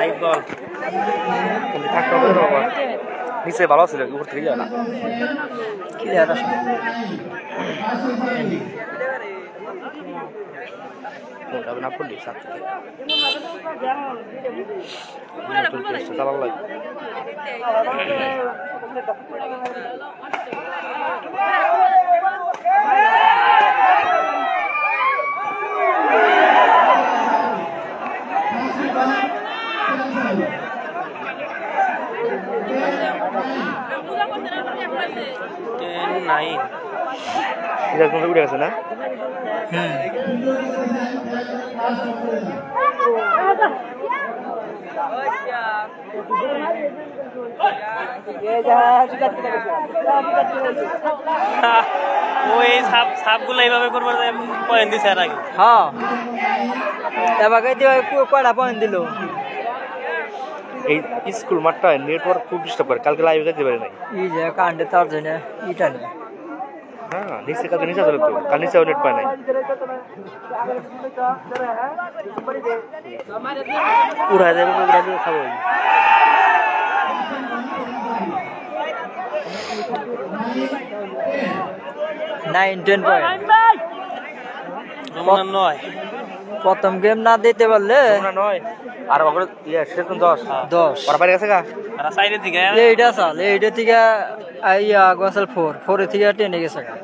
Live বল থাকতে হবে বাবা নিচে ভালো ছিল উপর থেকে যায় না কি আর যাবে না পড়লি সাথে চালার লাগে নাই এটা কোন উড়ে গেছে না ওই সাপগুলো এইভাবে করবার পয়েন্ট দিছে আর আগে হ্যাঁ এবারে কয়টা পয়েন্ট দিল এই স্কুল মাঠটা নেটওয়ার্ক খুব ডিস্টার্ব করে কালকে লাইভে যেতে পারে নাই এই যে কাণ্ডে তার জন্য ইটা নেই হ্যাঁ নিচে কালকে নিচে ধরে তো কাল নিচেও নেট পায় নাই উড়া যাবে খাবো 9-10 পয়েন্ট প্রথম গেম না দিতে পারলে আর সেরকম 10 ওরা বাইরে গেছে গা এইটা চাল এইটা থেকে গোসাল 4 থেকে 10 গেছে গা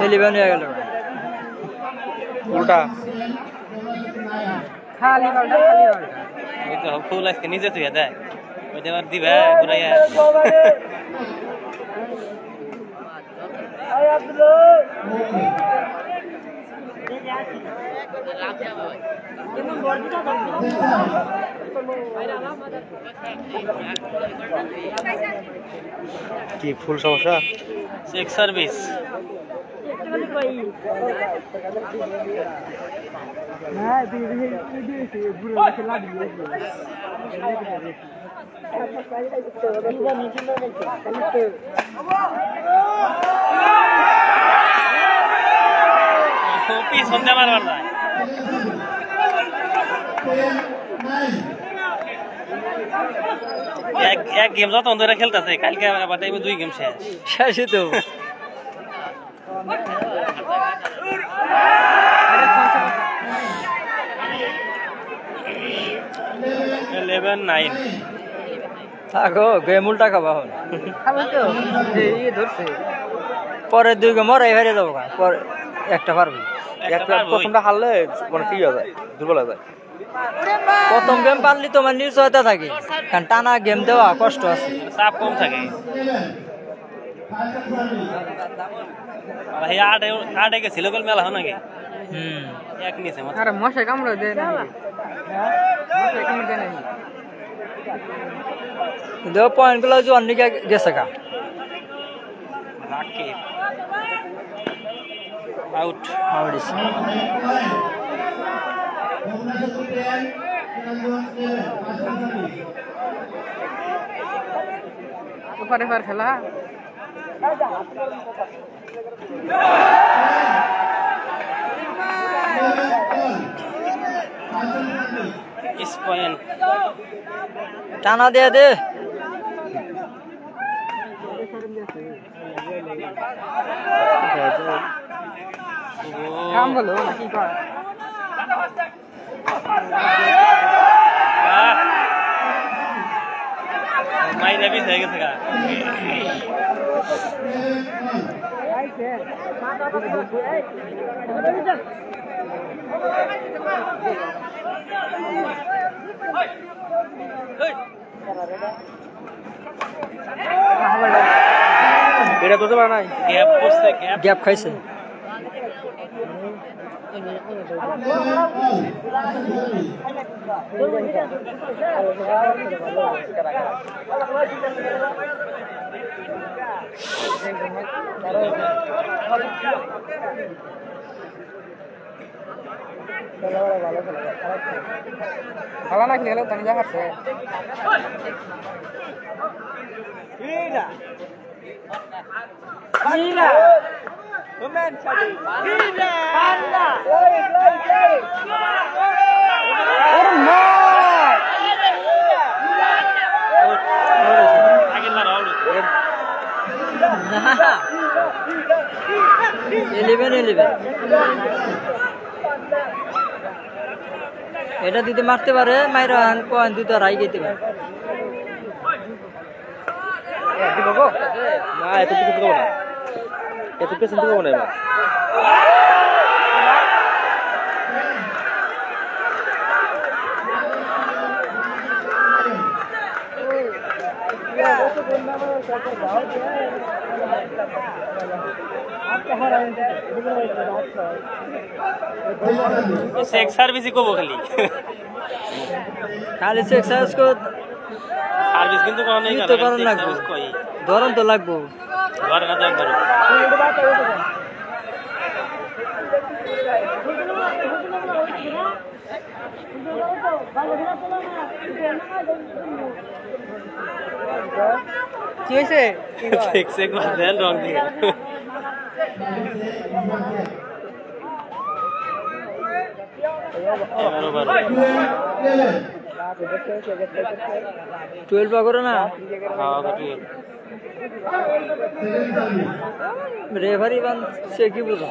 এলিভেন হয়ে গেল উল্টা খালি ওই তো ফুল আজকে নিজে তুই দেয় ওই দেবার দিবে ঘুরাইয়া কি ফুল সমস্যা চেক সার্ভিস সন্ধ্যা মারবার না এক গেম যত ধরে খেলতেছে কালকে আবার 2 গেম শেষ তো 11-9 থাকো গেম উল্টা খাবা হন খাবে তো এই ধরছে পরে 2 গেম আর হেরে যাবো পরে একটা পারবে একটা প্রথমটা হারলে মানে কি হয়ে যায় দুর্বল হয়ে যায় প্রথম গেম পারলি তোমার নিশ্চয়তা থাকে কারণ টানা গেম দেওয়া কষ্ট আছে চাপ কম থাকে ভাই আট গেছিল গেল মেলা হয় নাকি এক নিচে আরে মশা কামড় দেয় না মশা কামড় দেয় না দো পয়েন্ট গুলো যে অন্য গেছে কা রাকিব আউট আউট ऊपर ऊपर खेला इस पॉइंट टाना दे दे काम बोलो की कर माइने भी થઈ ગયો છે এটা তো না নাই গ্যাপ করছে গ্যাপ খাইছে ভালো না খেলে তো যা করছে Gila. Gila. Pemain Gila. Panda. এটা দিতে মারতে পারে মাইরা পয়েন্ট দিতে রাই গেতে পারে না এত কিছু দেবো না এত পেছন দেবো না এবার सेक्स सर्विस को खाली खाली सेक्स सर्विस को सर्विस किंतु कोन नहीं तो करन लागबो धरन तो लागबो घर ना जान करो कैसे सेक्स एक बात ध्यान रंग दिया 12 पकड़ो ना रेफरी बंद से की बोलो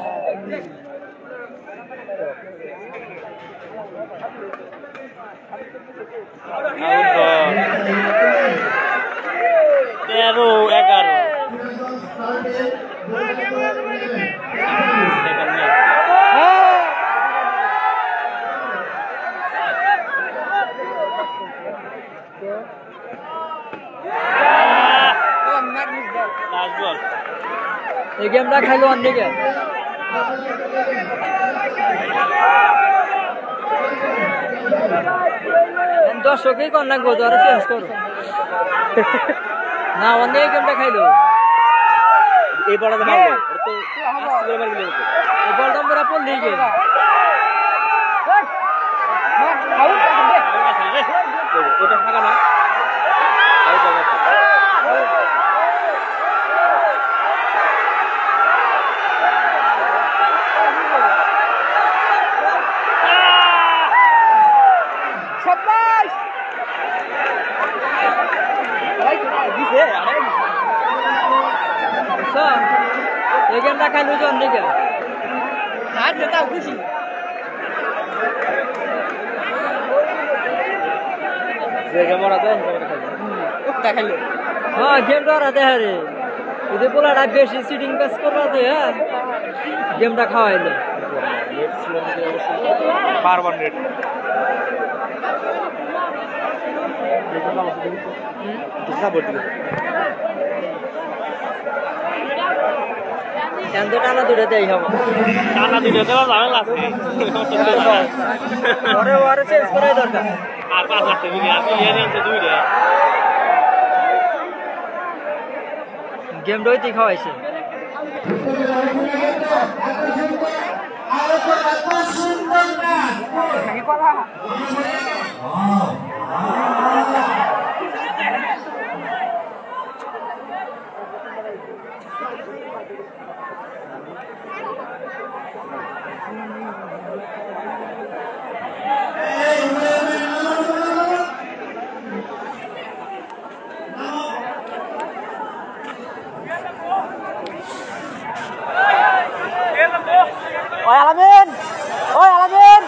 तेरो 11 এই গেমটা খাইলো অন্যদিকে দর্শকই কর লাগবো তো আর চেঞ্জ করো না অন্য গেমটা খাইলো এই বলটা মারলো এটা তো আস্তে করে মারলো এই বলটা পুরো পড়লি গে ওটা ফাঁকা না আউট হয়ে গেছে এই গেমটা খাইলো যে অন্যদিকে আর যেটা খুশি যে গেম ওরাতে খাইলো হ্যাঁ গেমটা ওরাতে হারে যদি পোলাটা বেশি সিটিং পাস করতে হ্যাঁ গেমটা খাওয়াইলো নেট স্লো হয়ে অবস্থা বারবার নেট কিসা বলতে এত টানা দুটো দেই হবে টানা দুটো দেওয়া যাবে লাস্টে পরে ওরে চেঞ্জ করাই দরকার আর 5 লাখ টাকা আপনি এনে আছে দুইটা গেম রইতে খাওয়াইছে Oi Alamin! Oi Alamin!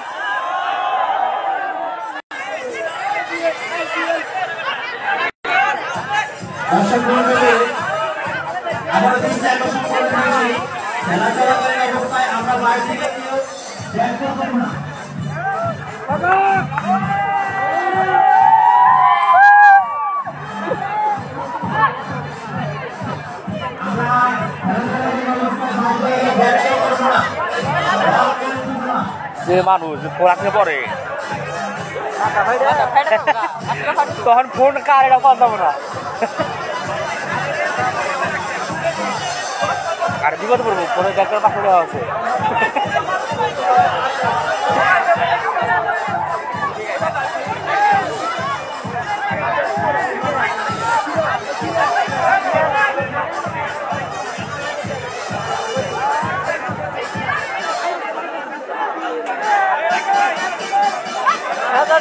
যে মানুষ ফোরাতে পড়ে তখন ফোন কার এটা কথা না আর বিপদ পড়বো ফোনের ব্যাগের পাশে দেওয়া আছে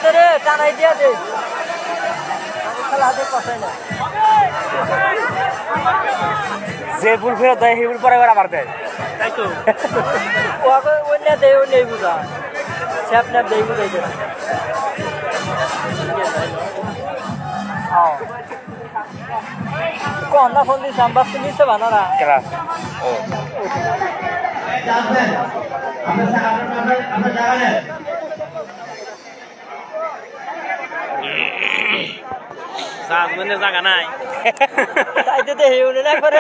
দে রে টানাই দিয়া দে খেলা হাতে কষাই না যে ফুল ফেরত দেয় সেই ফুল পরে এবার আবার দেয় তাই তো অন্য দেয় ও নেই বুঝা স্যাপ ন্যাপ দেয় বুঝাই দে কন্যা ফোন দিস আমি বাস নিচ্ছে বানারা কেরা ও সাজমেন্টের জায়গা নাই তাইতে তো হেউ না করে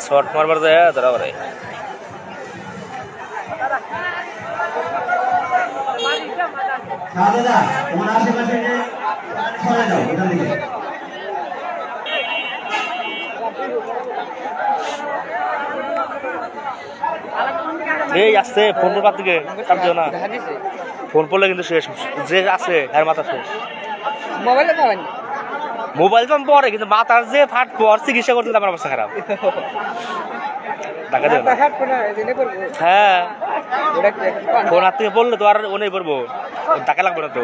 শর্ট মারবার যায় ধরা করে এই আসছে ফোন পাত থেকে কাটছো না ফোন পড়লে কিন্তু শেষ যে আছে এর মাথা শেষ মোবাইলে পাবেন মোবাইল তো পরে কিন্তু মাথার যে ফাট পর চিকিৎসা করতে আমার অবস্থা খারাপ টাকা দেবে হ্যাঁ ফোন হাত থেকে পড়লে তো আর ও নেই পড়বো টাকা লাগবে না তো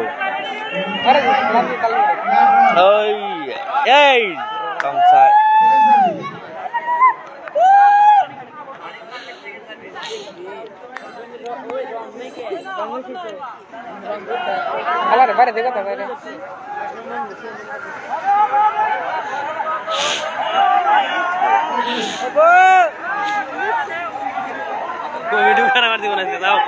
ওই এই বাইরে দেখো তো বাইরে ভিডিও খারাপ আর দিব না যাও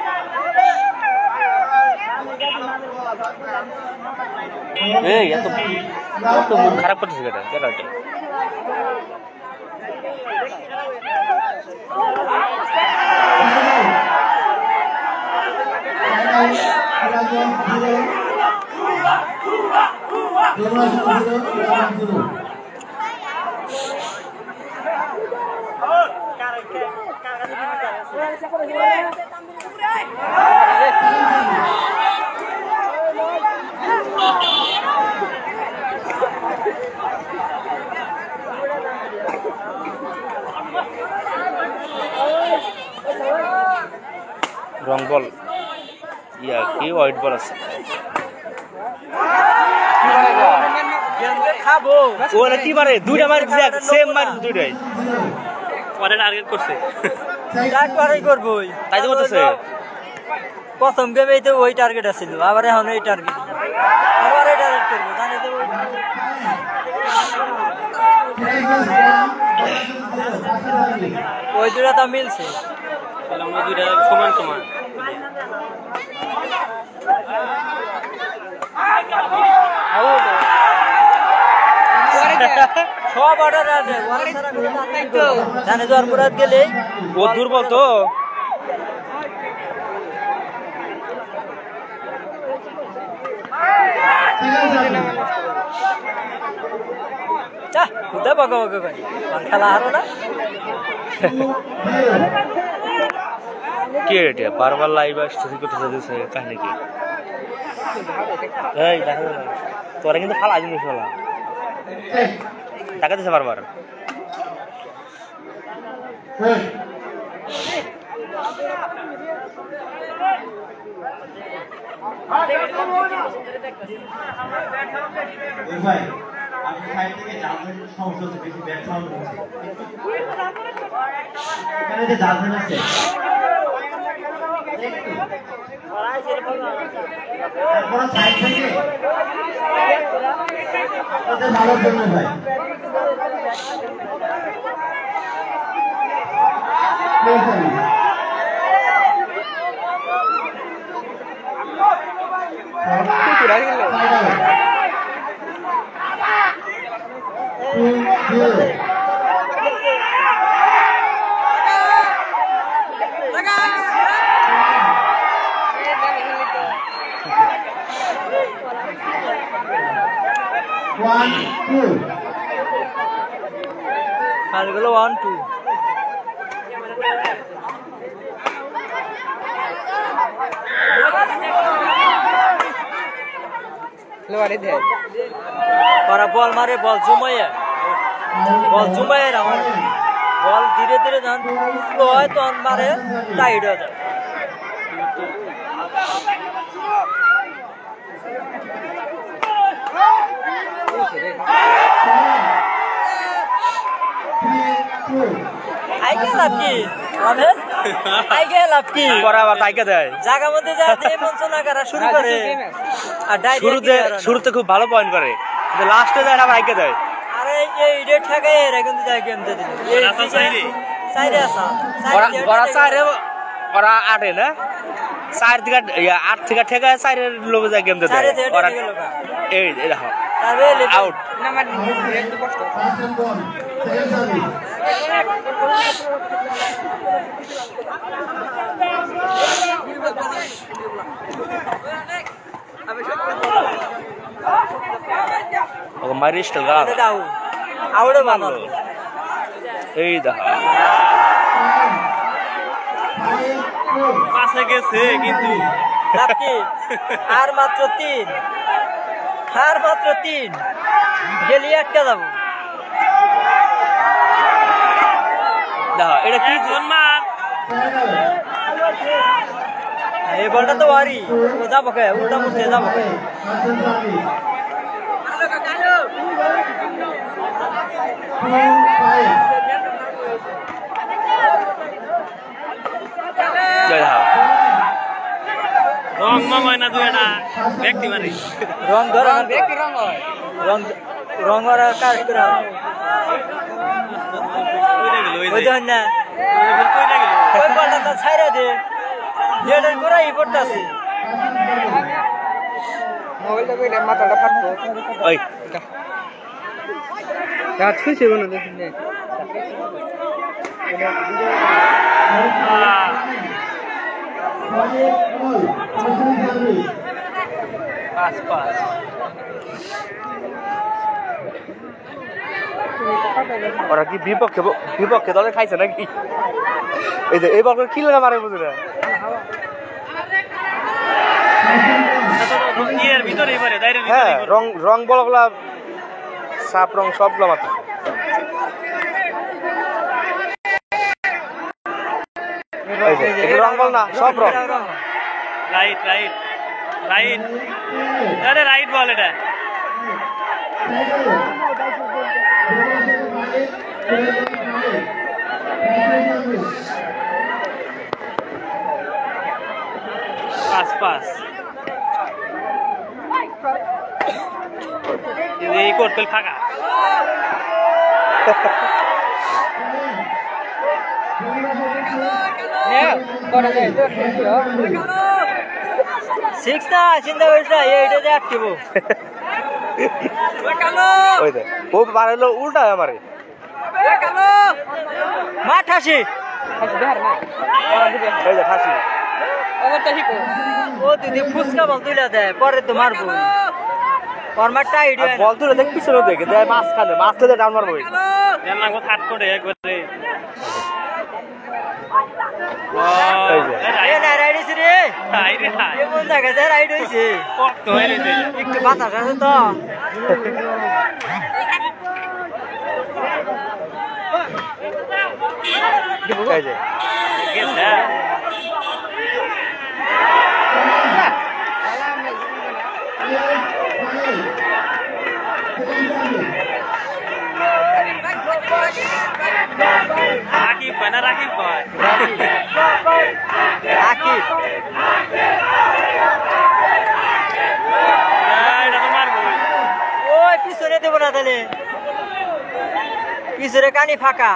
এই এত মুখ খারাপ করতেছে কেটা কেটা রং বল ইয়া কি হোয়াইট বল আছে খাবো ওরা কি মারে দুইটা মারে সেম মারে দুইটাই পরে টার্গেট করছে একবারই করবো তাই তো করতেছে প্রথম গেমেই তো ওই টার্গেট আছিল আবার এখন এই টার্গেট আবার এই টার্গেট করবো জানি তো ওই দুটা তো মিলছে আমরা দুইটা সমান সমান সব অর্ডার জানে জ্বর মুরাদ গেলে ও দুর্বল তো খুদা বকা বকা করে খেলা হারো না কে এটা বারবার লাইভ আসতেছে করতে দিছে কাহিনী কি এই দেখা না তোরা কিন্তু ফালা জিনিস হলা টাকা দিছে বারবার ভাই আপনি সাইড থেকে জানবেন সমস্যা হচ্ছে বেশি ব্যাট সাউন্ড হচ্ছে এখানে যে জানবেন আছে তারপর সাইড থেকে ওটা ভালোর জন্য ভাই আর গুলো 1 2 ওরা বল মারে, বল জুমাইয়া আমার বল ধীরে ধীরে যখন স্লো হয় তখন মারে টাইট হয়ে যায়। আইকে লাভ কি আমাদের? আইকে লাভ কি? বরাবর তাইকে দেয় জায়গা মধ্যে যা দিয়ে মঞ্চনা করা শুরু করে আর শুরুতে খুব ভালো পয়েন্ট করে, কিন্তু লাস্টে যায় আবার আইকে দেয়। আরে এই রেট থাকে এরা কিন্তু যায় গেম দিতে দিল। এই সাইরে আসা ওরা চারে ওরা 8 না 4 থেকে 8 থেকে ঠেকা 4 এর লোকে যায় গেম দিতে ওরা। এই দেখো আউট। মারিস্টাল গা আউট বানালো। এই দেখো পাশে গেছে কিন্তু আর মাত্র 3 গেলি আটকে যাবো। দেখো এটা কি জন্মার এই বলটা তো ওয়ারি ও যাবো কে উল্টা মুখে যাবো কে। রং মং হয় না, দুই একটা ব্যক্তি মারি রং ধর ব্যক্তি রং হয়, রং ওরা কাজ করে ওই ধর না ওই বলটা তো ছাইরা দে যেটার করে এই পড়তে আছে মোবাইলটা কইলে মাথাটা ফাটবো। ওই রাত খুশি বনো দেখুন না পাস ওরা কি বিপক্ষে দলে খাইছে নাকি? এই যে এই বল কি লাগা মারে বুঝে না। ইয়ের ভিতরে এবারে দাইরের হ্যাঁ ভিতরে রং বলগুলা সাপ রং সবগুলা মাত্র রং বল না সব রং। রাইট আরে রাইট বল এটা। পাস এই কোট পেল ফাঁকা। সিক্স না চিন্তা করিস না এইটা যে আটকিব ওই দে ও মারলো উল্টা আমারে মা ঠাসি এই যে ফাঁসি ও দিদি ফুসকা বল তুলে দেয় পরে তো মারবো ওর মারটা আইডিয়া বল তুলে দেখ পিছনে দেখে দেয় মাঝখানে ডাউন মারবো। জানলা কো থাট করে একবারে রাইড হয়েছে রে আইরে হাই এমন জায়গাতে রাইড হয়েছে কত হইছে একটু বাতাস আছে তো এই যে গেছে রাকিব কয় আকিব এটা তো মারবো। ওই পিছনে দেবো না তাহলে পিছনে কানি ফাঁকা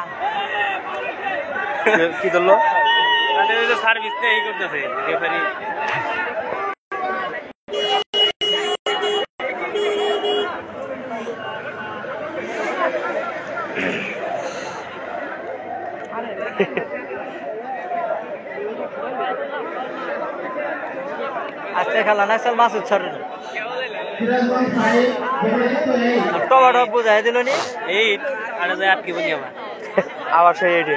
কি ধরলো সার্ভিস নেই করতেছে রেফারি। আজকে খেলা না চল মাছ উচ্ছার টমাটো বুঝাই দিল নি এই আর আটকে বলি আমার আবার সেই এডে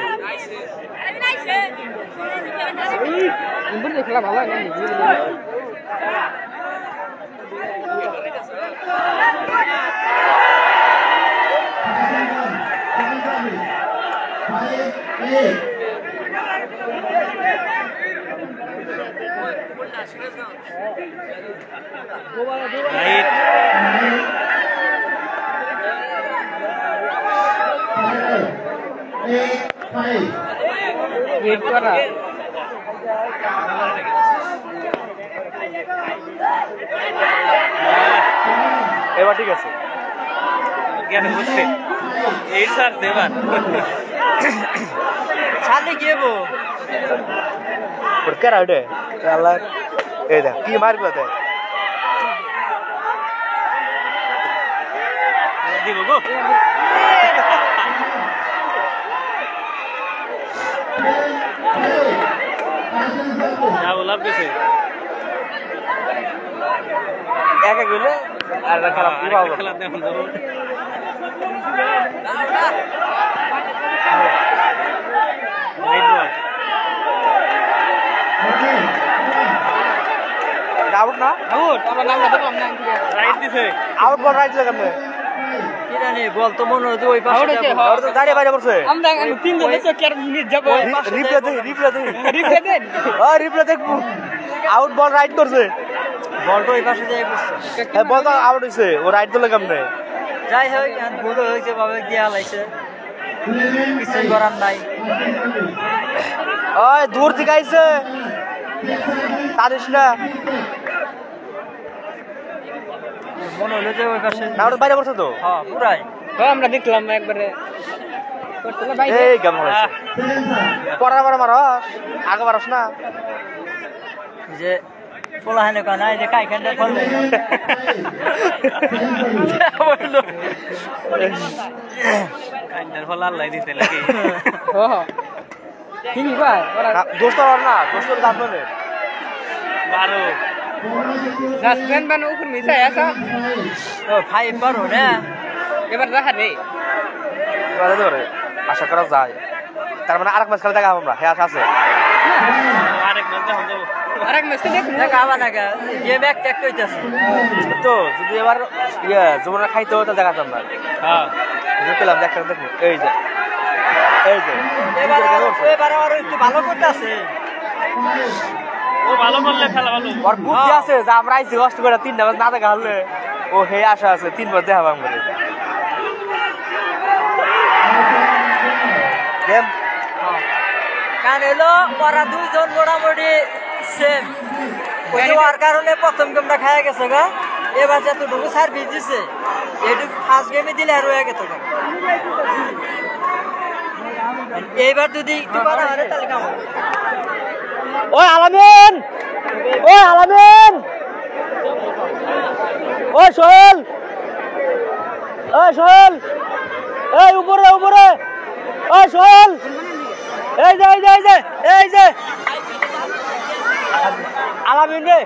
খেলা ভালো এবার ঠিক আছে জ্ঞান বুঝছে এই স্যার দেবার ছাড়লে কি হবো কেরা ওটা আল্লাহ এই দেখ কি মারগুলো দেখ দিব গো যাও লাভ গেছে একা গেলে আর খারাপ কি পাবো খেলা দেখুন ধরুন আউট না আউট আমার নাম দেখলাম না রাইট দিছে আউট বল রাইট লাগাম না কি জানি বল তো মনে হয় ওই পাশে আর তো দাঁড়িয়ে বাইরে পড়ছে আমরা তিনজন এসে কি আর মিনিট যাব রিপ্লে দে রিপ্লে দেখ আউট বল রাইট করছে বলটা ওই পাশে যায় বসছে হ্যাঁ বল তো আউট হইছে ও রাইট তো লাগাম না যাই হোক ভুল হয়েছে বাবা দিয়া লাইছে কিছু করার নাই ওই দূর থেকে আইছে তারিস না মনে হলো যে ওই পাশে না ওটা বাইরে পড়ছে তো হ্যাঁ পুরাই আমরা দেখলাম একবারে এই কেমন হয়েছে পড়ার মারস আগে মারস না যে পোলা হানে কানা এই যে কাইখানটা ফলবে কাইন্ডার ফল আল্লাহ দিতে লাগে ঠিক ভাই দোস্ত আর না দোস্ত গাছ মানে 12 সাসপেন্ড বানো উপর মিশা আসা ও ভাই পারো না এবার দেখা নেই এবারে ধরে আশা করা যায় তার মানে আরেক ম্যাচ খেলা দেখা আমরা হ্যাঁ আশা আছে আরেক ম্যাচ দেখুন যাবো আরেক ম্যাচ দেখ দেখা আবার না গেম এক এক কইতাছে তো যদি এবার যমুনা খাইতে হতো দেখা যাম না হ্যাঁ বুঝতে পেলাম দেখা দেখো এই যে এবার আর একটু ভালো করতেছে ও ভালো করলে খেলা ভালো ওর বুদ্ধি আছে যে আমরা আইছি কষ্ট করে 3টা ম্যাচ না দেখা হলে ও হে আশা আছে 3 বার দেখাবো আমরা গেম কারণ এলো ওরা দুইজন মোটামুটি সেম ওর কারণে প্রথম গেমটা খাওয়া গেছে গা এবার যতটুকু সার্ভিস দিছে এটুকু ফার্স্ট গেমে দিলে আর হয়ে গেছে এইবার যদি একটু করা হয় তাহলে কেমন ওই আলামিন ওই সোহেল এই উপরে ওই সোহেল এই যে আলামিন রে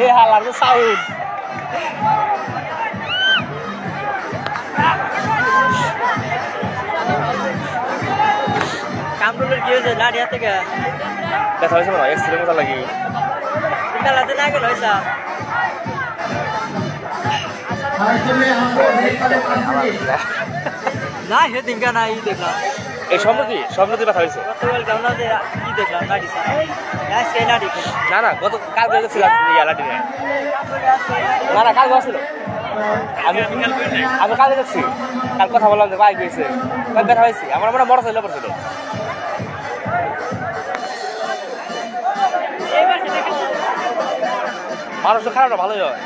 এই হালার সাউন্ড কামরুলের কি হয়েছে নাড়িয়া থেকে দেখা হয়েছে না এক্সিডেন্ট কথা লাগি খেলাতে না গেল হয়েছে না সেদিনকা না ই দেখলাম এই সম্প্রতি ব্যথা হয়েছে গতকাল কেমন যে ই দেখলাম নাড়ি সেই নাড়ি না গত কাল গেছিলাম লাঠি নিয়ে না কাল গেছিল আমি কাল দেখছি কাল কথা বললাম যে বাইক গেছে ব্যথা হয়েছে আমার মনে মোটর সাইকেল পড়ছিল মানুষ তো খারাপটা ভালোই হয়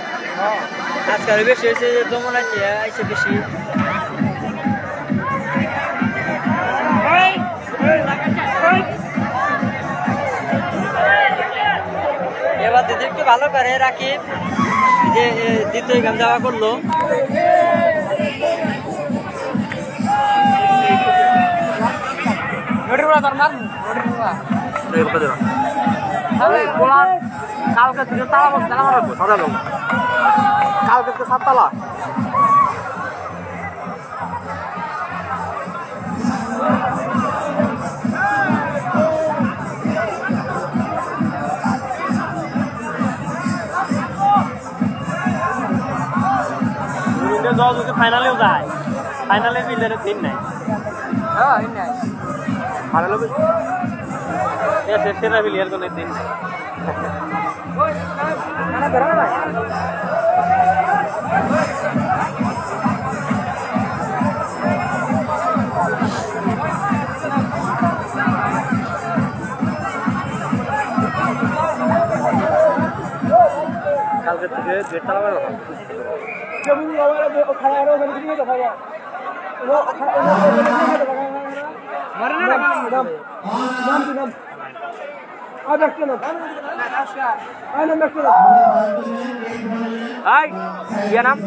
আজকাল বেশি হয়েছে যমুনা আইসে বেশি এবার যদি একটু ভালো করে রাখি যে দ্বিতীয় গান যাওয়া করলো কালকে থেকে তালা কালকে 7 তালা যদি ফাইনালেও যায় ফাইনালে বিলের দিন নাই হ্যাঁ নাই ফাইনালে সেরা বিলিয়ার কোনো দিন নাই কালকে থেকে গেট চালাবার নাম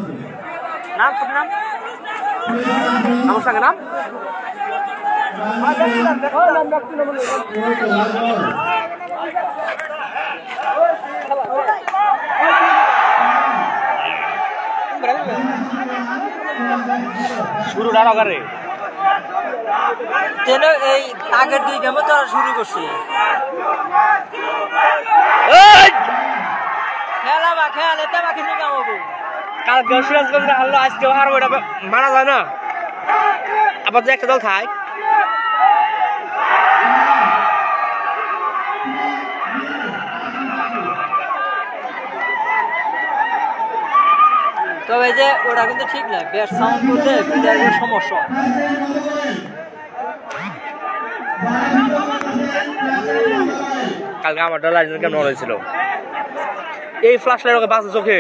নাম তোর নাম আমার সঙ্গে নাম শুরু না করে তেন এই আগের দুই গেমে তারা শুরু করছে খেলা বা খেয়াল এতে বা কিছু কাম হবে কালকে সিরাজগঞ্জ হারলো আজকে হারবো এটা মানা যায় না আবার যে একটা দল থাক তবে যে ওটা কিন্তু ঠিক না ব্যাট সাউন্ড করলে প্লেয়ারের সমস্যা কালকে আমার ডলার কেমন হয়েছিল এই ফ্লাশ লাইট ওকে বাঁচে চোখে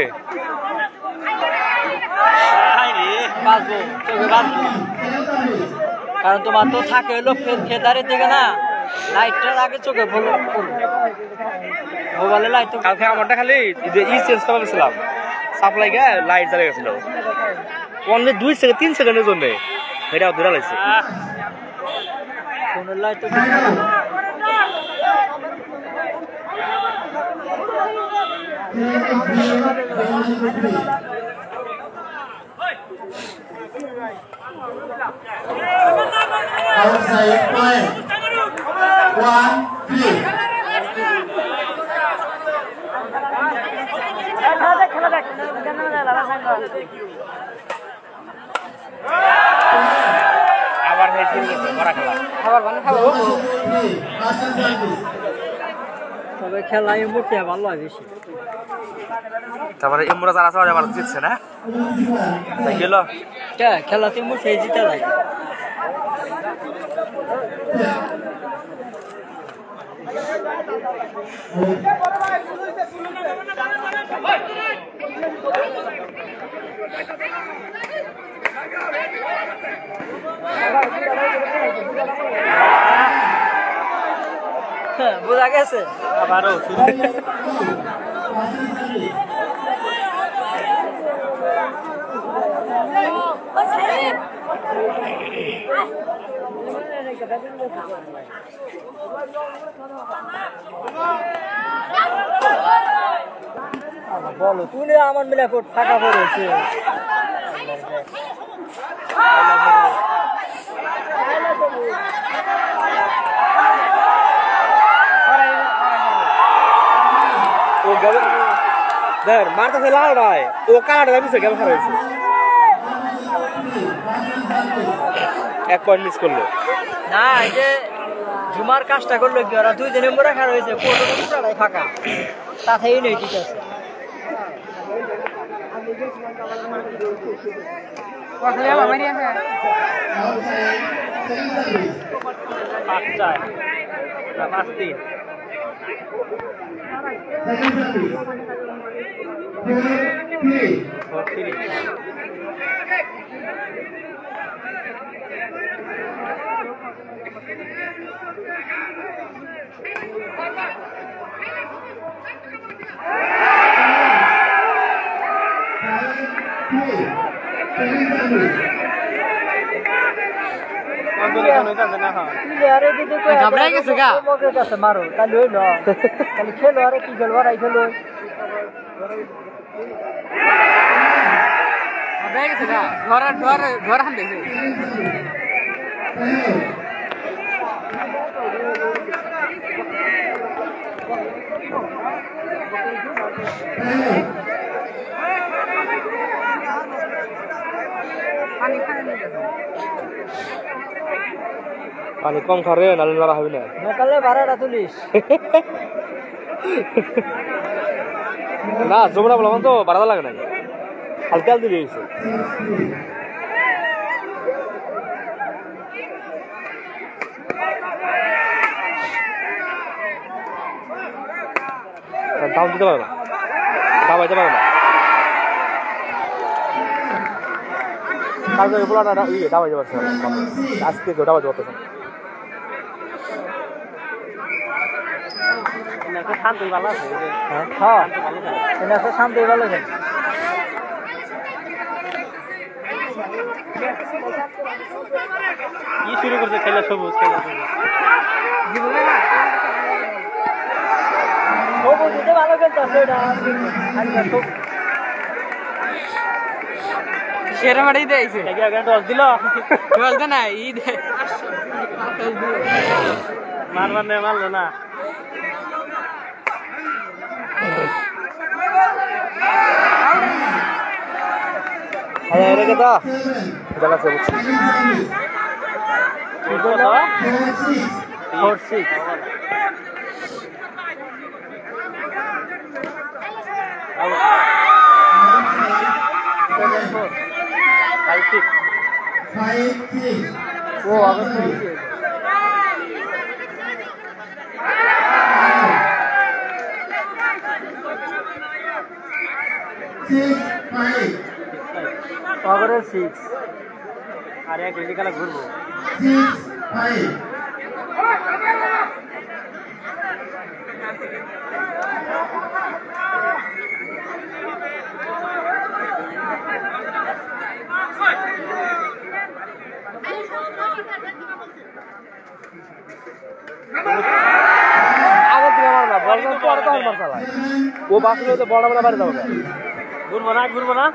বাঁচবো চোখে বাঁচবো কারণ তোমার তো থাকে হলো ফেদারের দিকে না লাইটটার আগে চোখে মোবাইলে লাইট তো কালকে আমারটা খালি ই চেঞ্জ করা গেছিলাম সাপ্লাই গে লাইট জ্বালিয়ে গেছিল অনলি 2 থেকে 3 সেকেন্ডের জন্য এটা ধরে লাগছে ফোনের লাইট তো outside play 1-3 আবার এই শুরু করতে বড় খেলা খাবার ভালো খাবো তবে খেলা এই মুহূর্তে ভালো হয় বেশি তারপরে ইমরা যারা আছে আবার জিতছে না তাই গেল খেলাতে মুহূর্তে জিতে যায় বোঝা গেছে আবারও বলো তুমি আমার মিলে ফাঁকা পড়েছে দেখ মারতে লাল নয় ও কালার দাবিছে গেল খারাপ হয়েছে 1 পয়েন্ট মিস করলো না এই যে জুমার কাজটা করলো কি ওরা 2 দিনের পরে খারাপ হয়েছে পুরোটাই ফাঁকা তাতেই নেই ঠিক আছে ঘাবড়াই গেছে গা মারো তাহলে হইল তাহলে খেলো আরে কি খেলো আর খেলো ঘাবড়াই গেছে গা ঘর হান দেখে পানি কম খারে নালে নারা হবে না নকালে ভাড়াটা তুলিস না জমরা বললাম তো ভাড়া লাগে না হালকা হালকা দিয়েছে দাম দিতে পারবে না দাবাইতে পারবে না কালকে বলাটা দাবাইতে পারছে আজকে দাবাইতে পারতেছে শান্তি ভালো আছে হ্যাঁ শান্তি ভালো আছে কি শুরু করছে খেলা সবুজ খেলা সবুজ দিতে ভালো খেলতেছে এটা সেরকম মারি দিয়েছে দশ দিল বলতে না ঈদ মারবার নেই মারলো না এটা কথা দেখা চলছে 4-6 ও আগে অগরের 6 আর এক বেশি খেলা ঘুরবো আগে দিকে মারনা বল তো আর তো মার চালায় ও বাসলে তো বড় বড় বাড়ি যাবে ঘুরবো না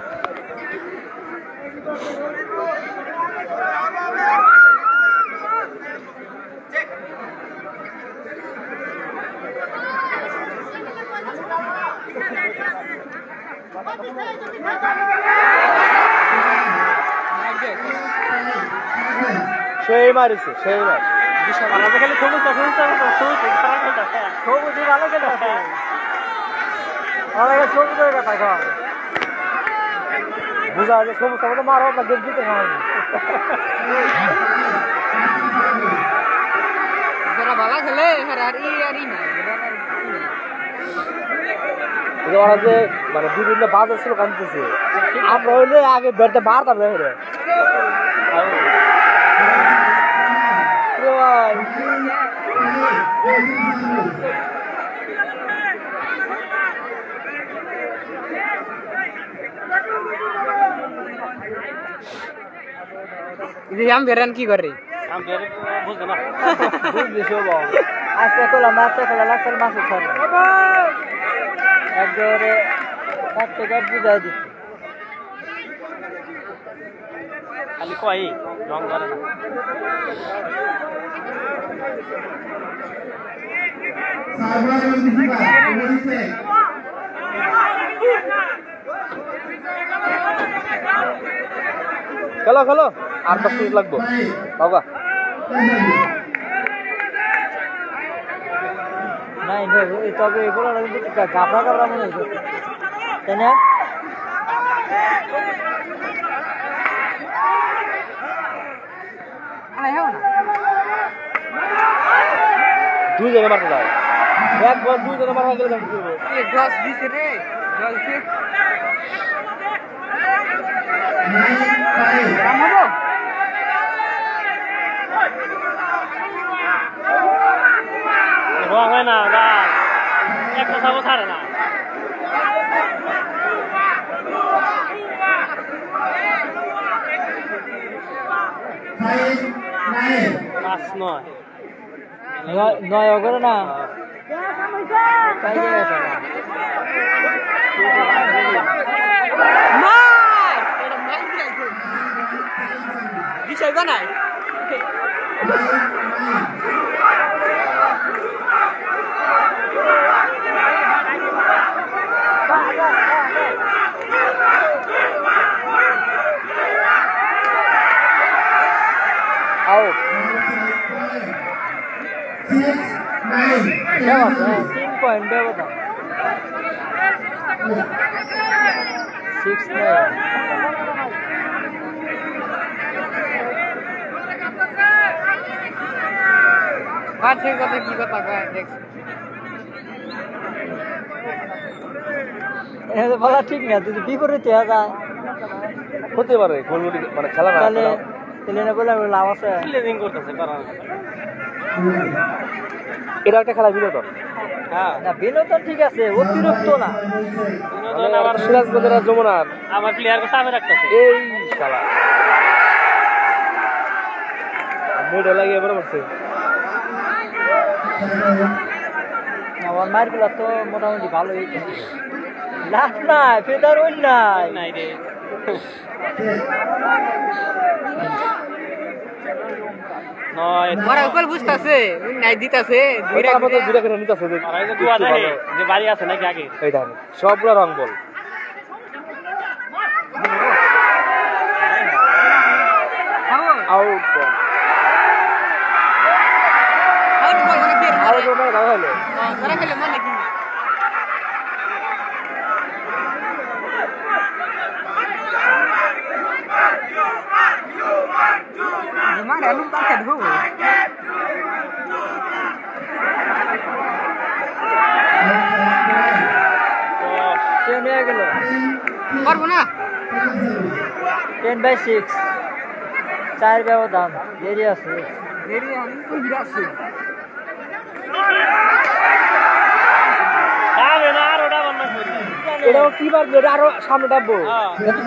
সেই মারিছে সেই মার খালি সবুজ ভালো খেলতে অনেকে সবুজের কথা কম বুঝা যে সমস্যা মতো মারো না গেম জিতে খাওয়ানি যারা ভালো খেলে আর ই না ওরা যে মানে বিভিন্ন বাজার ছিল কানতেছে আমরা হইলে আগে ব্যাটটা মারতাম না হেরে हम बेरन की कर रही हम बेरन बुझ ना बुझ दिसो बा আজকে তোলা মাছটা খেলা লাগছে মাছ ছাড় একবারে কাটতে কাট বুঝাই দিচ্ছি খালি কই রং ধরে না খেলো খেলো আর 10 মিনিট লাগবে বাবা নাই তবে এগুলো কিন্তু গাবড়া গাবড়া মনে হচ্ছে তাই না দুই জায়গায় মারতে যায় একবার দুই জায়গায় মারা গেলে জানতে পারবো গাছ দিছে রে গাছ দিছে রং হয় না একটা সাবো ছাড়ে না পাঁচ নয় করে না বিষয় বানায় out 3 পয়েন্ট ব্যবধান 6-9 মাঠের কথা কি কথা কয় নেক্সট এটা বলা ঠিক না যদি বিপরীতে হয়ে যায় হতে পারে গোলগুলি মানে খেলা না তাহলে তাহলে বলে লাভ আছে ফিল্ডিং করতেছে কারণ এটা একটা খেলা বিনোদন হ্যাঁ না বিনোদন ঠিক আছে অতিরিক্ত না বিনোদন আবার সিরাজগঞ্জের আর যমুনার আমার প্লেয়ারকে সামনে রাখতেছে এই খেলা মুডে লাগে এবার বলছে আমার মারগুলো তো মোটামুটি ভালোই লাভ নাই ফেদার ওই নাই নাই রে নয় ওরা উপর বুঝতাছে নাই দিতাছে দুইটা আমাদের দুইটা করে নিতেছে আর এই যে দুয়া দেয় যে বাড়ি আছে নাকি আগে এই দেখেন সবগুলো রং বল আউট বল আউট বল মানে কি আউট বল মানে দাদা হলো তারা খেলে মানে কি Gimana lu pakai dulu? Ten হয়ে গেল পারবো না 10/6 4 ব্যবধান দেরি আছে দেরি আমি তো বিরাছে যাবে না আর ওটা বন্ধ করি এটাও কি পারবে এটা আরো সামনে ডাববো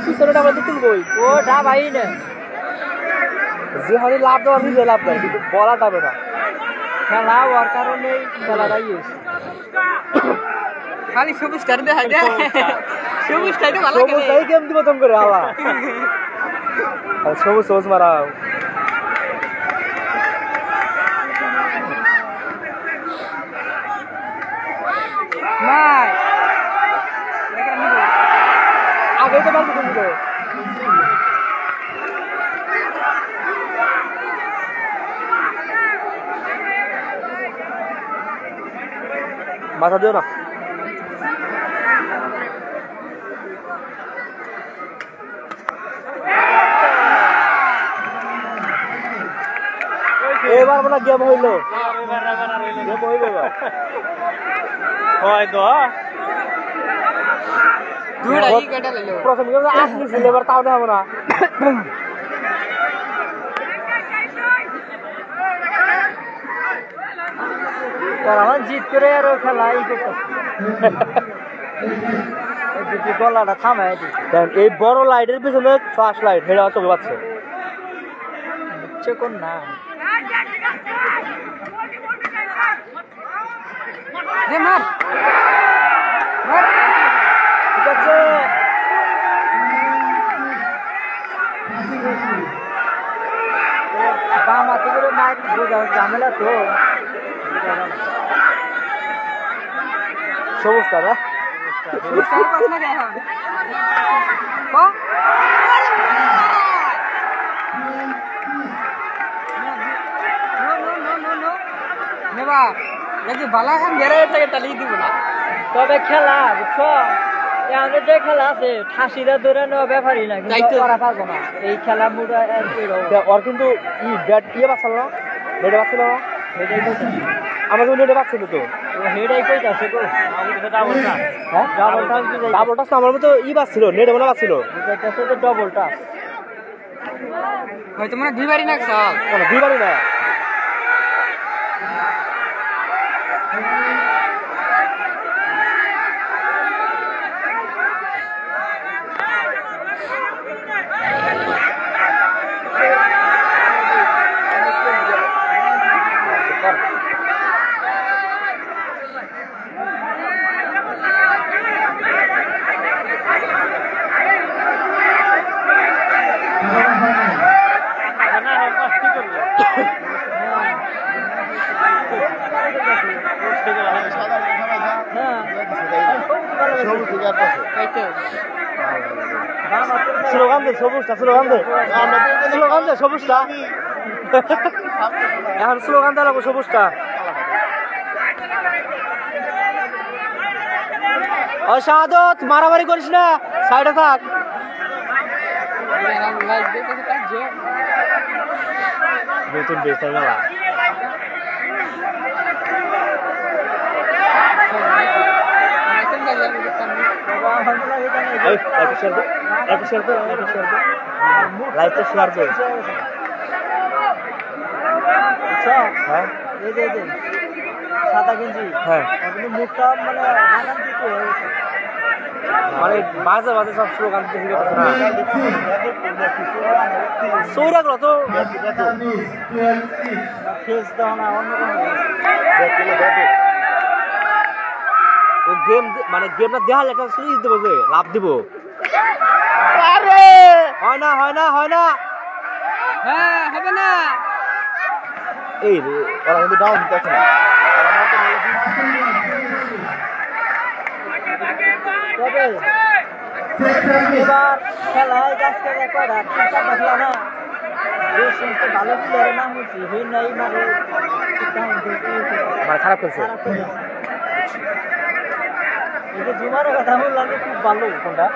পিছনে ডাবলে তো তুলবই ও ডাবাই না যে হারে লাভ দেওয়া নিজে লাভ দেয় কিন্তু বলা যাবে না খেলা হওয়ার কারণে খেলাটাই হয়েছে খালি সবুজ স্টার দেখা যায় সবুজ স্টারটা ভালো সবুজ খেলে তাই কেমন প্রথম করে হাওয়া সবুজ সবুজ মারা নাই আগে তো পারবো তুমি তো মাথা দিও না এবার মানে গেম হইলো গেম হইলো এবার হয়তো দুইটা ই কাটা লইলো প্রথম গেম আসলি ছিল এবার তাও না হবে না তারা জিত করে আরো খেলা ই করতেছে দুটি গলাটা থামায় দিচ্ছে এই বড় লাইটের পিছনে ফ্লাশ লাইট হেডা চোখে পাচ্ছে বুঝছে কোন না দে মার মার ঠিক আছে বাম হাতে করে মার বোঝা ঝামেলা তো সবুজ কারা স্টার পাস না দেখা কো নো নেবা যদি বালা খান বেরে থেকে তালি দিব না তবে খেলা বুঝছো আমাদের যে খেলা আছে ঠাসিরা ধরে নেওয়া ব্যাপারই না কিন্তু করা পারবো না এই খেলা মুড ওর কিন্তু ই ব্যাট ইয়ে বাঁচাল না নেটে বাঁচছিল না হেডাই কইতাছে আমার তো নেটে বাঁচছিল তো হেডাই কইতাছে গো হ্যাঁ ডাবল টাচ ডাবল টাচ আমার মতো ই বাঁচছিল নেটে মনে বাঁচছিল কইতাছে তো ডাবল টাচ হয়তো মানে দুইবারই না সাল মানে দুইবারই না স্লোগান দে সবুজটা স্লোগান দে স্লোগান দে সবুজটা এখন স্লোগান দে সবুজটা ও শাহাদত মারামারি করিস না সাইডে থাক নতুন বেস্টার মেলা লাইভটা শেয়ার কর হ্যাঁ সাদা গেঞ্জি হ্যাঁ মুখটা মানে মানে বাজে বাজে সব স্লোগান সৌরাগুলো তো ফেস দাও না অন্য ও গেম মানে গেমটা দেখালে একটা সুইচ দেবো যে লাভ দিব হয় না হয় না হয় না হ্যাঁ হবে না এই রে ওরা কিন্তু ডাউন দিতেছে না তবে এবার খেলায় গাছকে করা চিন্তা দেখলা না যে সমস্ত ভালো প্লেয়ারের নাম হচ্ছে হে নাই মানে মানে খারাপ করছে এই যে জুমারের কথা বললাম খুব ভালো কোনটা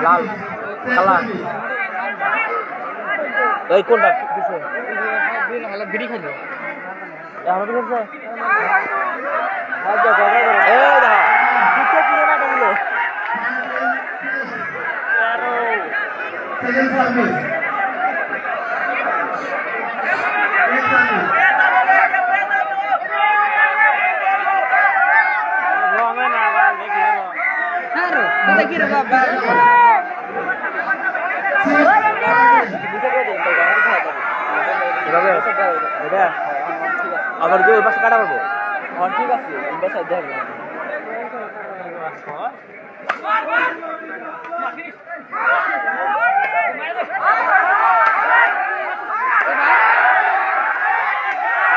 লাল কালা এই কোনটা কিছু বিড়ি খাইলো এখন তো করছে আচ্ছা কথা বলো এই দেখো দুটো কিলো না দিল Second service. Claro, no te quiero papá. এটা আবার যে ওই পাশে কাটা পাবো ঠিক আছে বাসায় দেখবে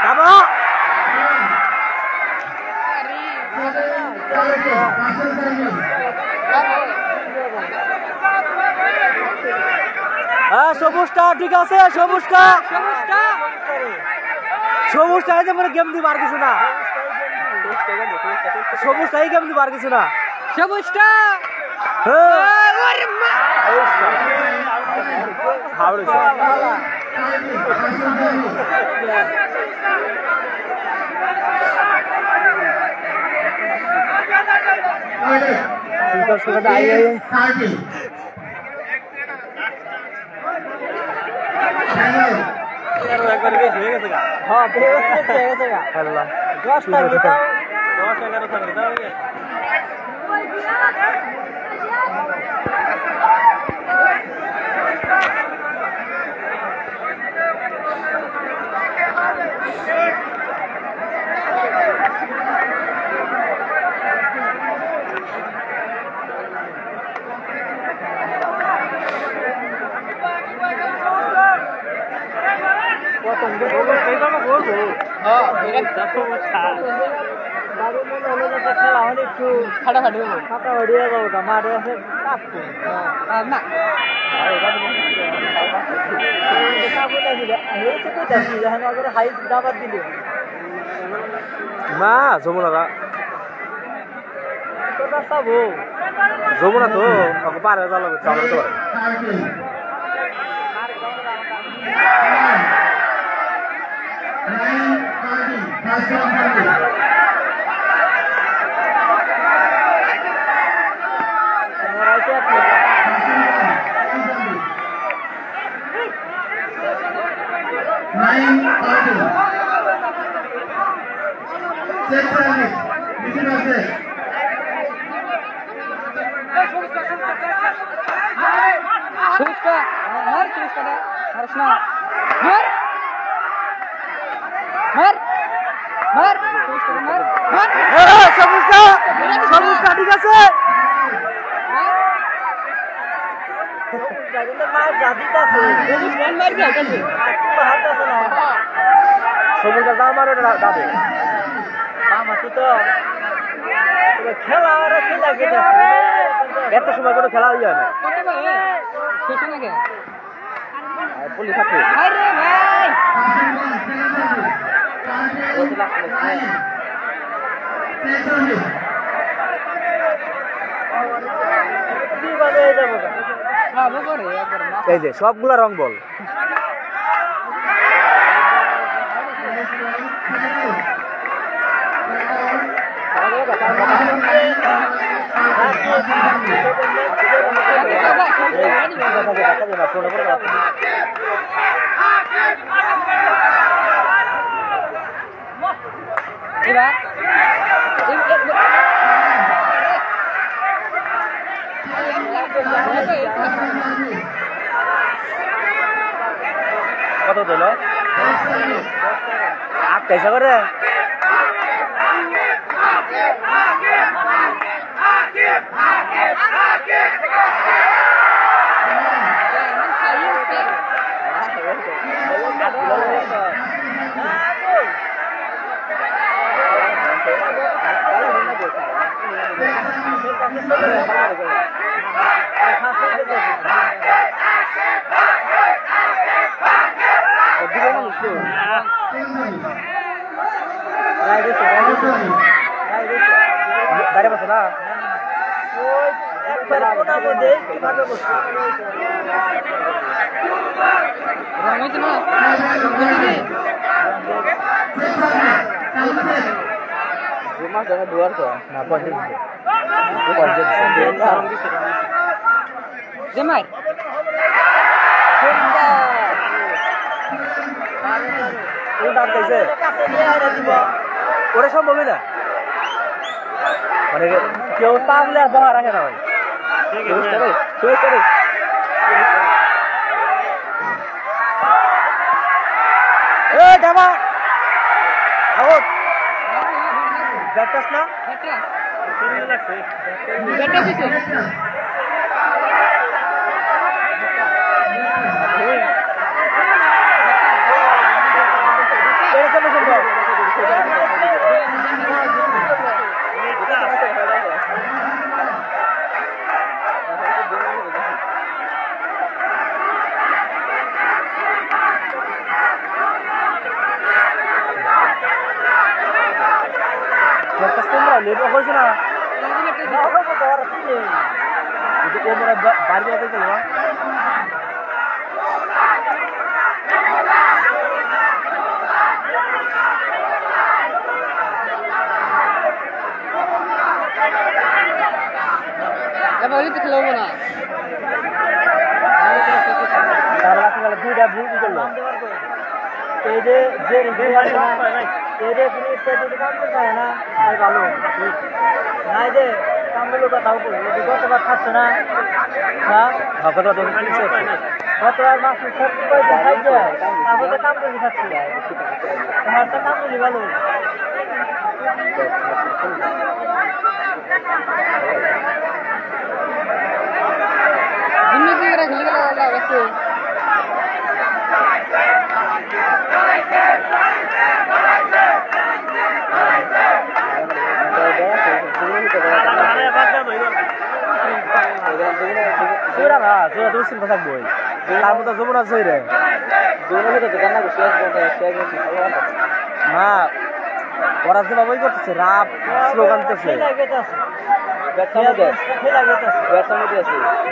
যাবো হ্যাঁ সবুজটা ঠিক আছে সবুজটা সবুজটা এই যে মানে গেম দিয়ে আর কিছু না সবুজটাই গেম দিয়ে আর কিছু না সবুজটা হাওড়ে একবার বেশি হয়ে গেছে গা হ্যাঁ হয়ে গেছে গা আল্লাহ 10টা মিটার 10-11 থাকে দাও খেলা অনেক একটু ফাটাফাটি হলো ফাটাফাটি হয়ে যাবো মাঠে আছে কাঁপতো না হাইট দাবার দিল না যমুনা তোরা চাবো যমুনা তো ওকে পারে চালাবে চালাতে পারে সবুজটা মার সবুজটা মারস না মার মার মার মার মার সবুজটা সবুজটা ঠিক আছে সবুজটা দাম মারো দাদে খেলা ওরা খেলা কেটে এত সময় করে খেলা হয়ে যায় না শেষ না কে পুলিশ আছে আরে ভাই লাভও করে একবার এই যে সবগুলা রং বল কত দিল 8 করে বাইরে বসো না দুয়ার তো না জমাই ওরা সম্ভবই না মানে কেউ পারলে আর বাবা রাখে না ভাই না লেবু হয়েছে না বাড়ি যাবে খেলবো না দুইটা ভুল কি করলো এই যে কাম করতে হয় না ভালো নাই যে কামগুলো কথাও করবো গতবার থাকছে না গতবার মাছ তারপরে কাম করে থাকছি তোমার তো কাম করি ভালো থাকবো তার মতো যমুনা সইরে না ওরা যে বাবাই করতেছে রাপ স্লোগান দিতেছে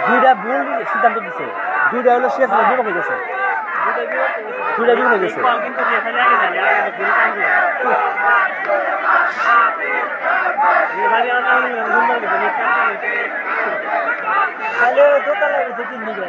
দুইটা ভুল সিদ্ধান্ত দিচ্ছে দুইটা হলো শেষ বিপক্ষ হয়ে গেছে দুইটা বিপক্ষ হয়ে গেছে দোকান লাগছে 3 দিকে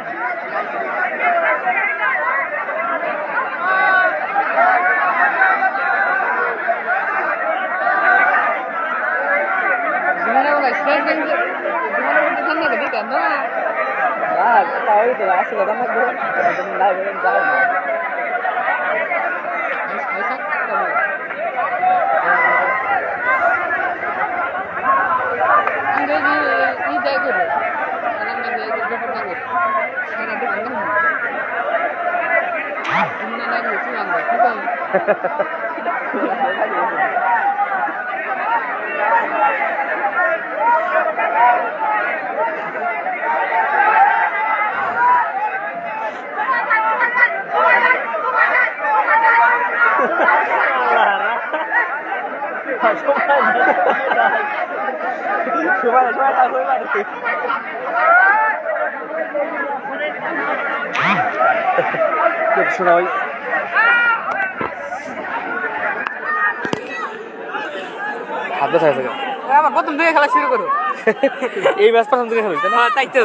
শোনা ভাই হাত ব্যথা হয়েছে আবার প্রথম থেকে খেলা শুরু করো এই ম্যাচ প্রথম থেকে খেলছে না তাই তো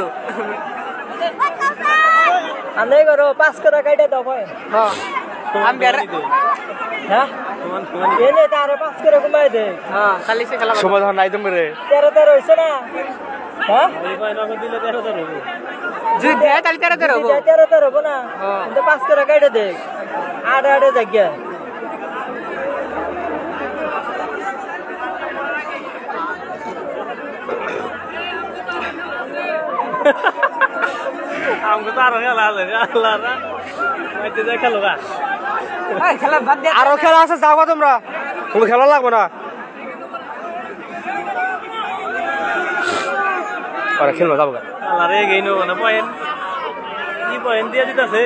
আন্দে করো পাস করে কাইটা দাও ভাই হ্যাঁ আমি হ্যাঁ এনে তারে পাস করে ঘুমাই দে হ্যাঁ খালি সে খেলা সময় ধর নাই তুমি রে 13 হইছে না হ্যাঁ যদি দেয় তাহলে 13 হবো 13 হবো না কিন্তু পাস করে কাইটা দে আড়ে আড়ে জায়গা আমাকে তো আরো খেলা আছে আল্লাহ না মাইতে যাই খেলো গা এই খেলা বাদ দে আরো খেলা আছে যাও তোমরা তুমি খেলা লাগবে না আরে খেলবা যাবো গা আল্লাহ রে গেইনো না পয়েন্ট কি পয়েন্ট দিয়া দিতাছে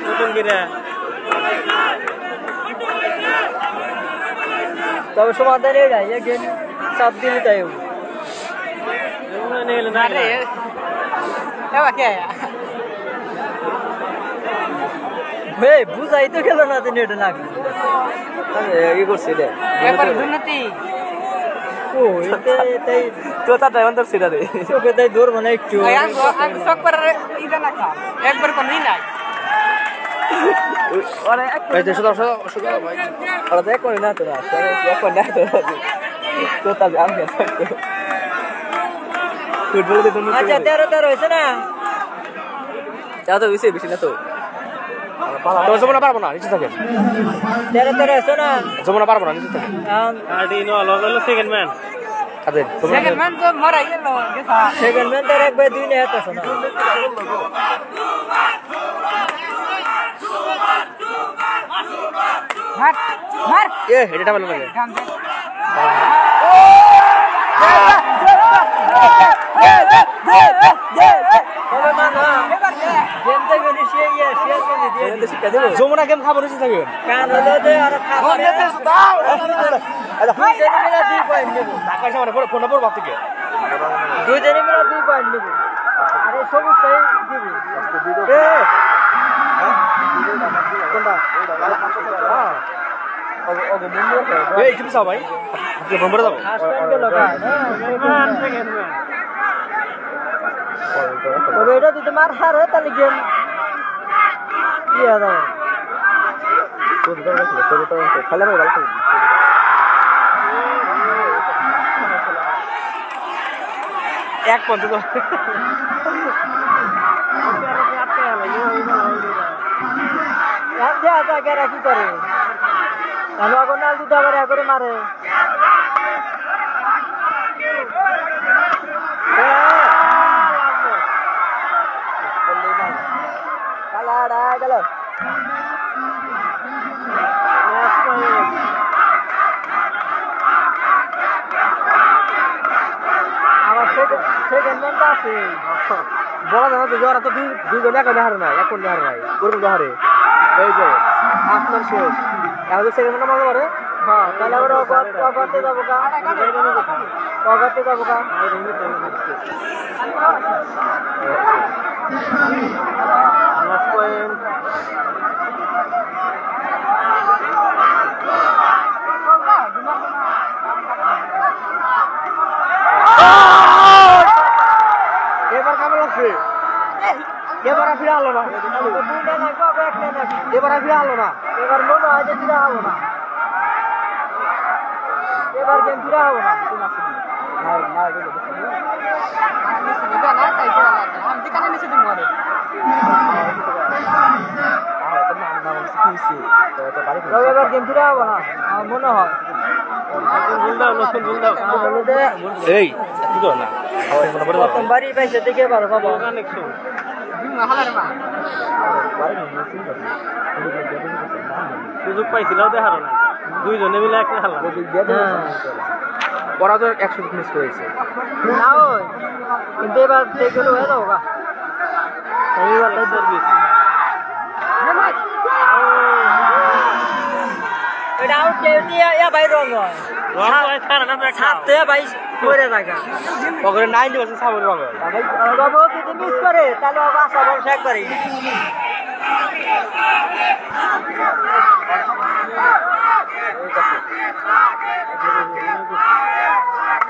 নতুন করে তবে সমাধান হয়ে যায় গেম সাত দিন তাই না আরে এবা কে হে বুঝাই তো খেলো না দিন এটা লাগে এই করছে রে একবার দুর্নীতি ও এটাই তো তা টাইম তো সিধা দে চোখে তাই দৌড় মানে একটু আমি সব করে ইদা না খা একবার কোন নাই আরে এই যে শুধু শুধু ভাই আরে দেখ কোন না তো না এক কোন না তো তা আমি ফুটবল দে তুমি আচ্ছা 13 হইছে না যা তো বেশি না তো তো জমনা পারবো না নিচে থাকেন 13 হইছে না জমনা পারবো না নিচে থাকেন আর্ডিনো হলো সেকেন্ড ম্যান কাদের সেকেন্ড ম্যান তো মরা গেল গেছা সেকেন্ড ম্যান তার একবার দুই না হতাছে না মার মার এ হেডটা ভালো লাগে গান দে তবে মানা গেম তো গনি শেয়ার করে দিয়ে শিক্ষা দেব যমুনা গেম খাবো নিচে থাকবেন কান হলো যে আর খাবো দাও আচ্ছা দুই জনে মিলে 2 পয়েন্ট নেব আকাশে আমার ফোন নম্বর বাপ থেকে দুই জনে মিলে 2 পয়েন্ট নেব আরে সবুজ তাই দিব এ কোনটা এই কি চাও ভাই আপনি নম্বর দাও হাসপাতাল গেল সেকেন্ড ম্যান তবে এটা যদি মার হার হয় তাহলে গেম কি হবে খেলা ভালো এক পর্যন্ত কি করে তাহলে এখন না দুটো আবার করে মারে গেল আমার সেকেন্ড ম্যানটা আছে বলা জানা তো জ্বর তো দুজন এক হারে নাই এক কোন হারে নাই ওরকম হারে এই যে আপনার শেষ এখন তো সেকেন্ড নাম্বার করে হ্যাঁ তাহলে আবার অগতে যাবো কা অগতে যাবো কা এবার কেমন লাগছে এবার ফিরে আলো না এবার ফিরে আলো না এবার মনে হয় যে ফিরে হবো না এবার গেম ফিরে হবো না না তাই তো আমি দোকানে নিচে দিন মরে এবার গেম ফিরে হবো না আমার মনে হয় এই কি করো না প্রথম বাড়ি পাইছে দেখে পারো বাবা হালারে মা সুযোগ পাইছিলাম দেখারও না দুইজনে মিলে একটা হালা ওরা তো 100 মিস করেছে না ওই কিন্তু এবার দেখে হয়ে যাবো গা এইবার সার্ভিস এটা আউট কে দিয়া বাইরে রং হয় ছাড়তে ভাই করে রাখা ওখানে 90% সাপোর্ট পাবে বাবু যদি মিস করে তাহলে ও আশা ভরসা একবারই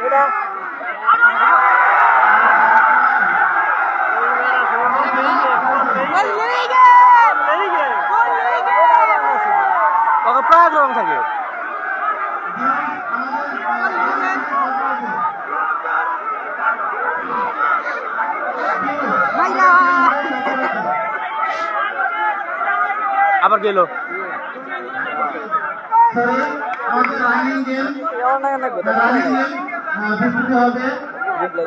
এটা ওকে প্রায় রং থাকে আবার গেল আমাদের রানিং গেম রানিং গেম বিস্তুতি হবে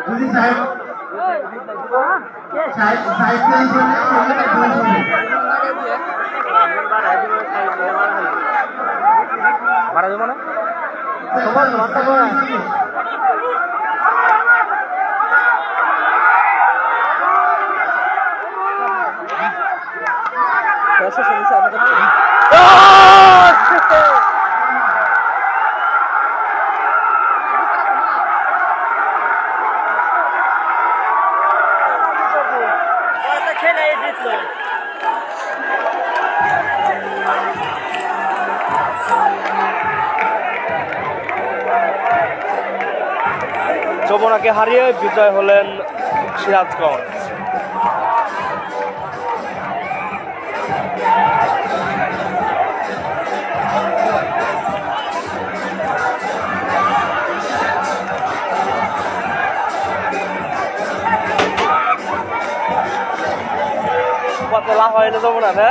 যদি সাইড সাইড চেঞ্জ হলে সেটা ভুল হবে মারা যাবো না খেলে জিতলো যমুনাকে হারিয়ে বিজয় হলেন সিরাজগঞ্জ। কত লাভ হইলো যমুনা না?